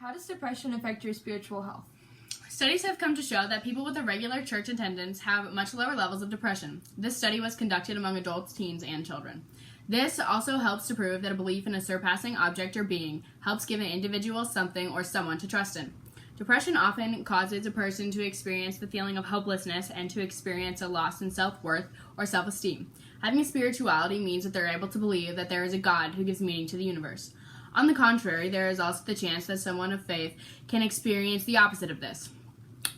How does depression affect your spiritual health? Studies have come to show that people with a regular church attendance have much lower levels of depression. This study was conducted among adults, teens, and children. This also helps to prove that a belief in a surpassing object or being helps give an individual something or someone to trust in. Depression often causes a person to experience the feeling of hopelessness and to experience a loss in self-worth or self-esteem. Having a spirituality means that they're able to believe that there is a God who gives meaning to the universe. On the contrary, there is also the chance that someone of faith can experience the opposite of this,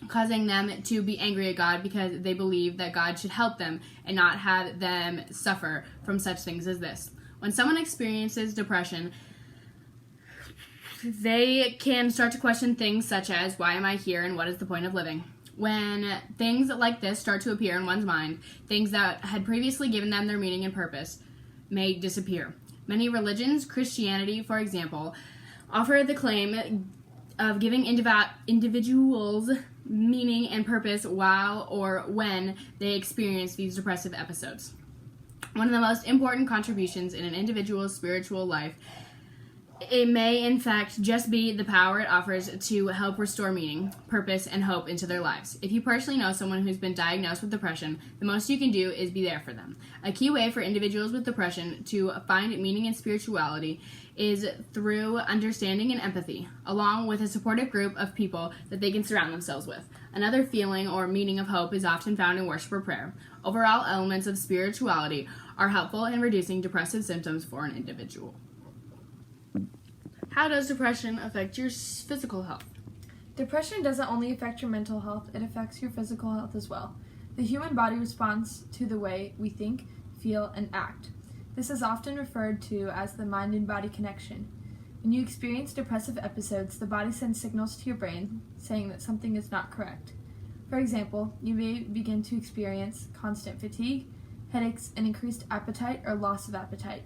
causing them to be angry at God because they believe that God should help them and not have them suffer from such things as this. When someone experiences depression, they can start to question things such as, why am I here and what is the point of living? When things like this start to appear in one's mind, things that had previously given them their meaning and purpose may disappear. Many religions, Christianity, for example, offer the claim of giving individuals meaning and purpose while or when they experience these depressive episodes. One of the most important contributions in an individual's spiritual life, it may in fact just be the power it offers to help restore meaning, purpose, and hope into their lives. If you personally know someone who's been diagnosed with depression, the most you can do is be there for them. A key way for individuals with depression to find meaning in spirituality is through understanding and empathy, along with a supportive group of people that they can surround themselves with. Another feeling or meaning of hope is often found in worship or prayer. Overall elements of spirituality are helpful in reducing depressive symptoms for an individual. How does depression affect your physical health? Depression doesn't only affect your mental health, it affects your physical health as well. The human body responds to the way we think, feel, and act. This is often referred to as the mind and body connection. When you experience depressive episodes, the body sends signals to your brain saying that something is not correct. For example, you may begin to experience constant fatigue, headaches, and increased appetite or loss of appetite.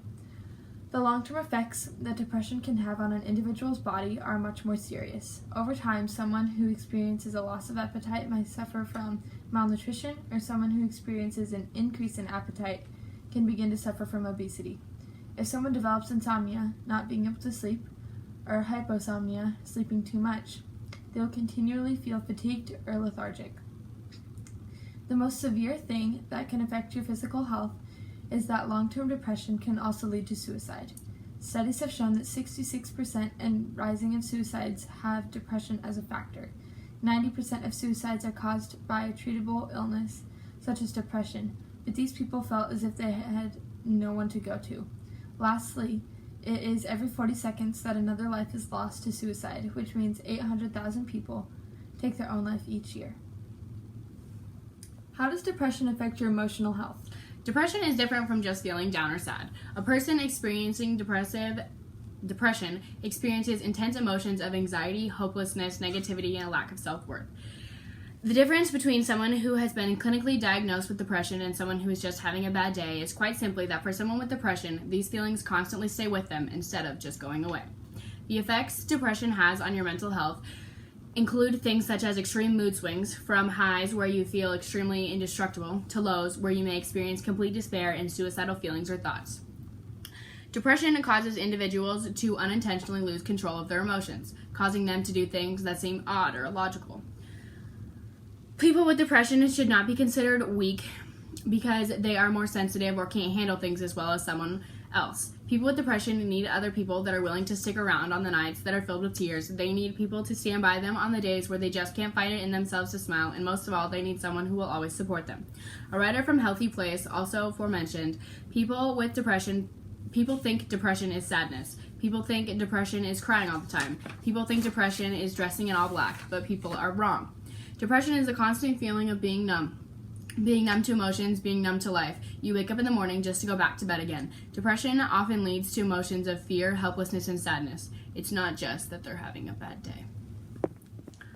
The long-term effects that depression can have on an individual's body are much more serious. Over time, someone who experiences a loss of appetite might suffer from malnutrition, or someone who experiences an increase in appetite can begin to suffer from obesity. If someone develops insomnia, not being able to sleep, or hyposomnia, sleeping too much, they'll continually feel fatigued or lethargic. The most severe thing that can affect your physical health is that long-term depression can also lead to suicide. Studies have shown that 66% and rising in suicides have depression as a factor. 90% of suicides are caused by a treatable illness, such as depression, but these people felt as if they had no one to go to. Lastly, it is every 40 seconds that another life is lost to suicide, which means 800,000 people take their own life each year. How does depression affect your emotional health? Depression is different from just feeling down or sad. A person experiencing depression experiences intense emotions of anxiety, hopelessness, negativity, and a lack of self-worth. The difference between someone who has been clinically diagnosed with depression and someone who is just having a bad day is quite simply that for someone with depression, these feelings constantly stay with them instead of just going away. The effects depression has on your mental health include things such as extreme mood swings, from highs where you feel extremely indestructible to lows where you may experience complete despair and suicidal feelings or thoughts. Depression causes individuals to unintentionally lose control of their emotions, causing them to do things that seem odd or illogical. People with depression should not be considered weak because they are more sensitive or can't handle things as well as someone else. People with depression need other people that are willing to stick around on the nights that are filled with tears. They need people to stand by them on the days where they just can't find it in themselves to smile, and most of all, they need someone who will always support them. A writer from Healthy Place also aforementioned, people think depression is sadness. People think depression is crying all the time. People think depression is dressing in all black, but people are wrong. Depression is a constant feeling of being numb to emotions, being numb to life. You wake up in the morning just to go back to bed again. Depression often leads to emotions of fear, helplessness, and sadness. It's not just that they're having a bad day.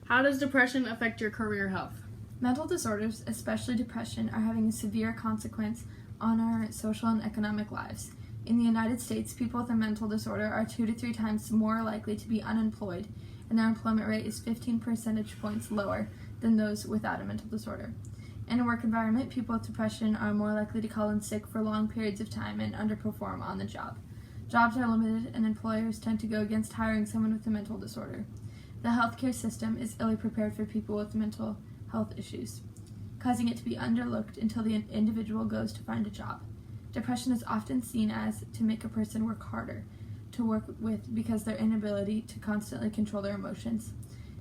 How does depression affect your career health? Mental disorders, especially depression, are having a severe consequence on our social and economic lives. In the United States, people with a mental disorder are 2 to 3 times more likely to be unemployed, and their employment rate is 15 percentage points lower than those without a mental disorder. In a work environment, people with depression are more likely to call in sick for long periods of time and underperform on the job. Jobs are limited, and employers tend to go against hiring someone with a mental disorder. The healthcare system is illy prepared for people with mental health issues, causing it to be underlooked until the individual goes to find a job. Depression is often seen as to make a person work harder to work with because their inability to constantly control their emotions.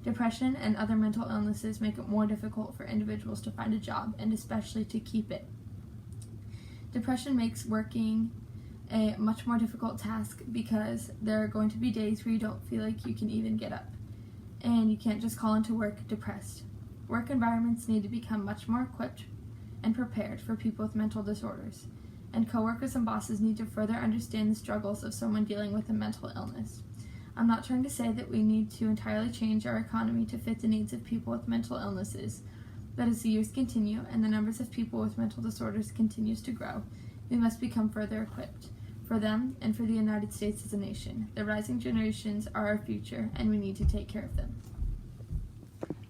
Depression and other mental illnesses make it more difficult for individuals to find a job and especially to keep it. Depression makes working a much more difficult task because there are going to be days where you don't feel like you can even get up, and you can't just call into work depressed. Work environments need to become much more equipped and prepared for people with mental disorders, and coworkers and bosses need to further understand the struggles of someone dealing with a mental illness. I'm not trying to say that we need to entirely change our economy to fit the needs of people with mental illnesses, but as the years continue and the numbers of people with mental disorders continues to grow, we must become further equipped. For them and for the United States as a nation, the rising generations are our future, and we need to take care of them.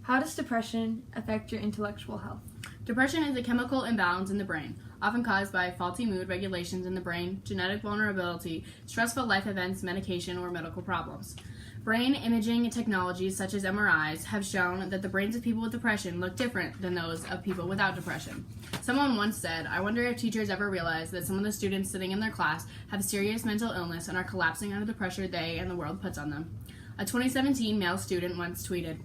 How does depression affect your intellectual health? Depression is a chemical imbalance in the brain, often caused by faulty mood regulations in the brain, genetic vulnerability, stressful life events, medication, or medical problems. Brain imaging technologies such as MRIs have shown that the brains of people with depression look different than those of people without depression. Someone once said, "I wonder if teachers ever realize that some of the students sitting in their class have serious mental illness and are collapsing under the pressure they and the world puts on them." A 2017 male student once tweeted,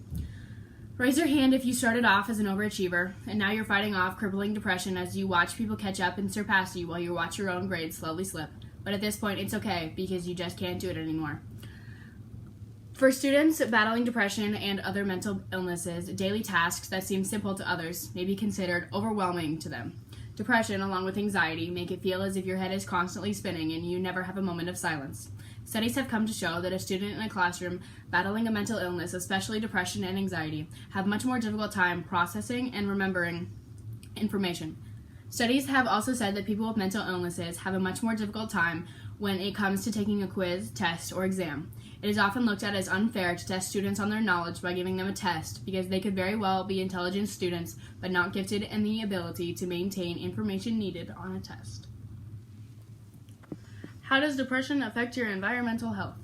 "Raise your hand if you started off as an overachiever, and now you're fighting off crippling depression as you watch people catch up and surpass you while you watch your own grades slowly slip. But at this point, it's okay, because you just can't do it anymore." For students battling depression and other mental illnesses, daily tasks that seem simple to others may be considered overwhelming to them. Depression, along with anxiety, make it feel as if your head is constantly spinning and you never have a moment of silence. Studies have come to show that a student in a classroom battling a mental illness, especially depression and anxiety, have much more difficult time processing and remembering information. Studies have also said that people with mental illnesses have a much more difficult time when it comes to taking a quiz, test, or exam. It is often looked at as unfair to test students on their knowledge by giving them a test, because they could very well be intelligent students, but not gifted in the ability to maintain information needed on a test. How does depression affect your environmental health?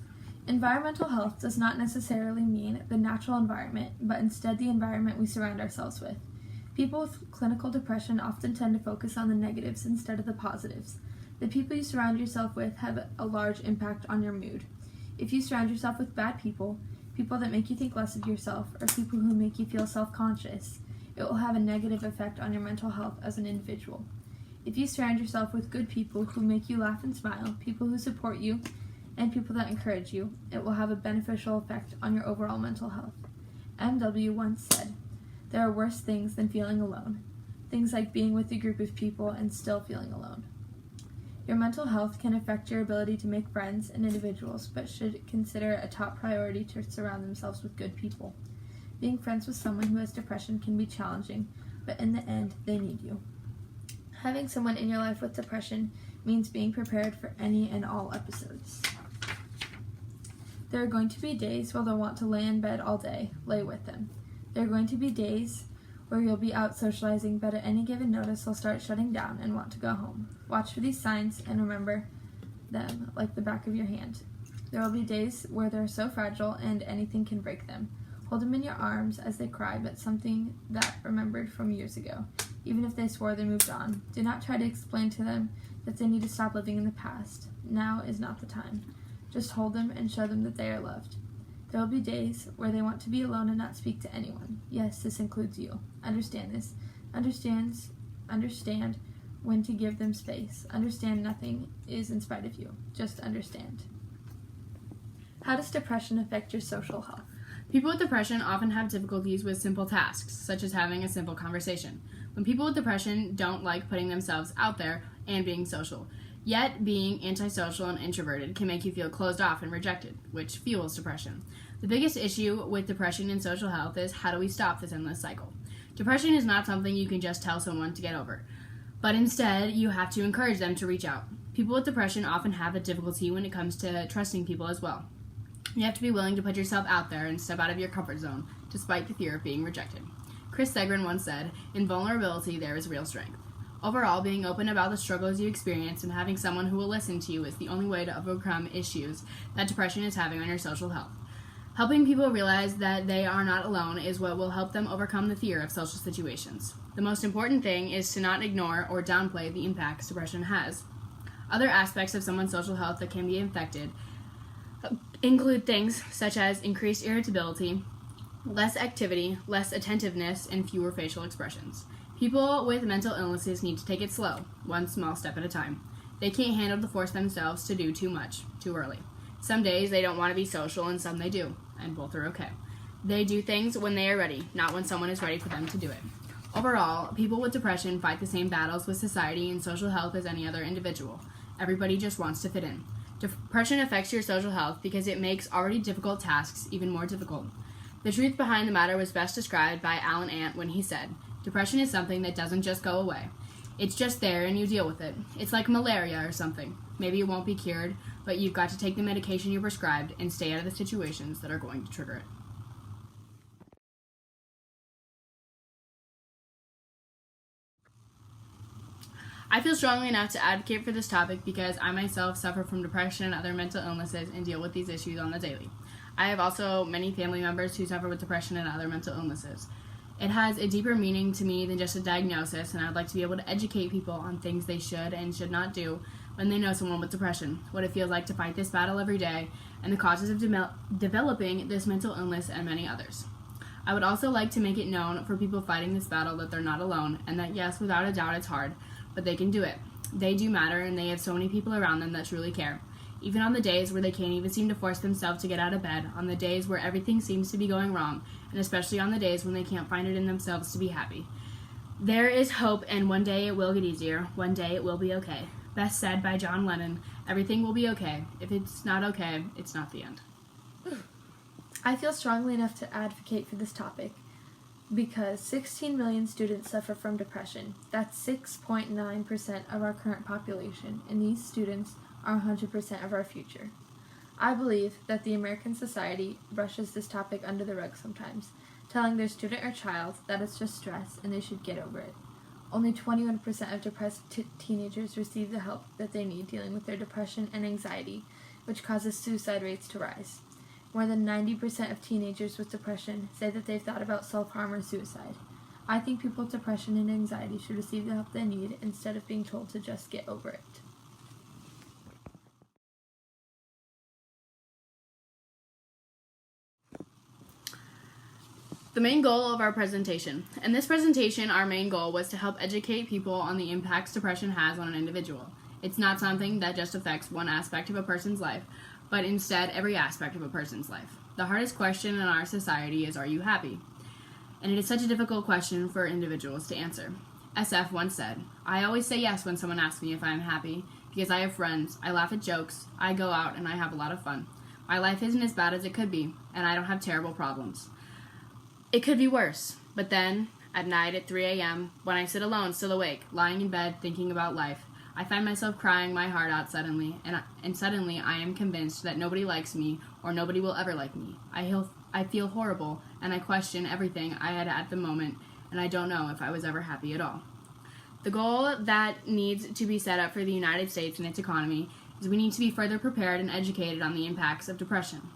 Environmental health does not necessarily mean the natural environment, but instead the environment we surround ourselves with. People with clinical depression often tend to focus on the negatives instead of the positives. The people you surround yourself with have a large impact on your mood. If you surround yourself with bad people, people that make you think less of yourself, or people who make you feel self-conscious, it will have a negative effect on your mental health as an individual. If you surround yourself with good people who make you laugh and smile, people who support you, and people that encourage you, it will have a beneficial effect on your overall mental health. M.W. once said, "There are worse things than feeling alone. Things like being with a group of people and still feeling alone." Your mental health can affect your ability to make friends and individuals, but should consider a top priority to surround themselves with good people. Being friends with someone who has depression can be challenging, but in the end, they need you. Having someone in your life with depression means being prepared for any and all episodes. There are going to be days where they'll want to lay in bed all day. Lay with them. There are going to be days where you'll be out socializing, but at any given notice they'll start shutting down and want to go home. Watch for these signs and remember them like the back of your hand. There will be days where they're so fragile and anything can break them. Hold them in your arms as they cry, but something that remembered from years ago, even if they swore they moved on. Do not try to explain to them that they need to stop living in the past. Now is not the time. Just hold them and show them that they are loved. There will be days where they want to be alone and not speak to anyone. Yes, this includes you. Understand this. Understand when to give them space. Understand nothing is in spite of you. Just understand. How does depression affect your social health? People with depression often have difficulties with simple tasks, such as having a simple conversation. When people with depression don't like putting themselves out there and being social. Yet, being antisocial and introverted can make you feel closed off and rejected, which fuels depression. The biggest issue with depression and social health is, how do we stop this endless cycle? Depression is not something you can just tell someone to get over, but instead you have to encourage them to reach out. People with depression often have a difficulty when it comes to trusting people as well. You have to be willing to put yourself out there and step out of your comfort zone, despite the fear of being rejected. Chris Segrin once said, "In vulnerability there is real strength." Overall, being open about the struggles you experience and having someone who will listen to you is the only way to overcome issues that depression is having on your social health. Helping people realize that they are not alone is what will help them overcome the fear of social situations. The most important thing is to not ignore or downplay the impacts depression has. Other aspects of someone's social health that can be affected include things such as increased irritability, less activity, less attentiveness, and fewer facial expressions. People with mental illnesses need to take it slow, one small step at a time. They can't handle the force themselves to do too much, too early. Some days they don't want to be social and some they do, and both are okay. They do things when they are ready, not when someone is ready for them to do it. Overall, people with depression fight the same battles with society and social health as any other individual. Everybody just wants to fit in. Depression affects your social health because it makes already difficult tasks even more difficult. The truth behind the matter was best described by Alan Ant when he said, "Depression is something that doesn't just go away. It's just there and you deal with it. It's like malaria or something. Maybe it won't be cured, but you've got to take the medication you're prescribed and stay out of the situations that are going to trigger it." I feel strongly enough to advocate for this topic because I myself suffer from depression and other mental illnesses and deal with these issues on the daily. I have also many family members who suffer with depression and other mental illnesses. It has a deeper meaning to me than just a diagnosis, and I'd like to be able to educate people on things they should and should not do when they know someone with depression, what it feels like to fight this battle every day, and the causes of developing this mental illness and many others. I would also like to make it known for people fighting this battle that they're not alone, and that yes, without a doubt it's hard, but they can do it. They do matter, and they have so many people around them that truly care. Even on the days where they can't even seem to force themselves to get out of bed, on the days where everything seems to be going wrong, and especially on the days when they can't find it in themselves to be happy. There is hope, and one day it will get easier. One day it will be okay. Best said by John Lennon, "Everything will be okay. If it's not okay, it's not the end." I feel strongly enough to advocate for this topic because 16 million students suffer from depression. That's 6.9% of our current population, and these students are 100% of our future. I believe that the American society brushes this topic under the rug sometimes, telling their student or child that it's just stress and they should get over it. Only 21% of depressed teenagers receive the help that they need dealing with their depression and anxiety, which causes suicide rates to rise. More than 90% of teenagers with depression say that they've thought about self-harm or suicide. I think people with depression and anxiety should receive the help they need instead of being told to just get over it. The main goal of our presentation. In this presentation, our main goal was to help educate people on the impacts depression has on an individual. It's not something that just affects one aspect of a person's life, but instead every aspect of a person's life. The hardest question in our society is, are you happy? And it is such a difficult question for individuals to answer. SF once said, "I always say yes when someone asks me if I am happy, because I have friends, I laugh at jokes, I go out, and I have a lot of fun. My life isn't as bad as it could be, and I don't have terrible problems. It could be worse, but then, at night at 3 a.m., when I sit alone, still awake, lying in bed, thinking about life, I find myself crying my heart out suddenly, and suddenly I am convinced that nobody likes me, or nobody will ever like me. I feel horrible, and I question everything I had at the moment, and I don't know if I was ever happy at all." The goal that needs to be set up for the United States and its economy is we need to be further prepared and educated on the impacts of depression.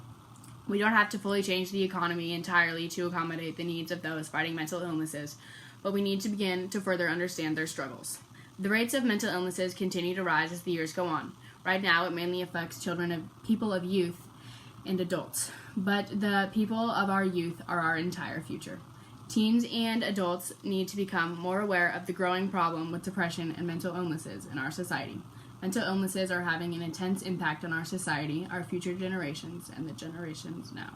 We don't have to fully change the economy entirely to accommodate the needs of those fighting mental illnesses, but we need to begin to further understand their struggles. The rates of mental illnesses continue to rise as the years go on. Right now, it mainly affects people of youth and adults, but the people of our youth are our entire future. Teens and adults need to become more aware of the growing problem with depression and mental illnesses in our society. Mental illnesses are having an intense impact on our society, our future generations, and the generations now.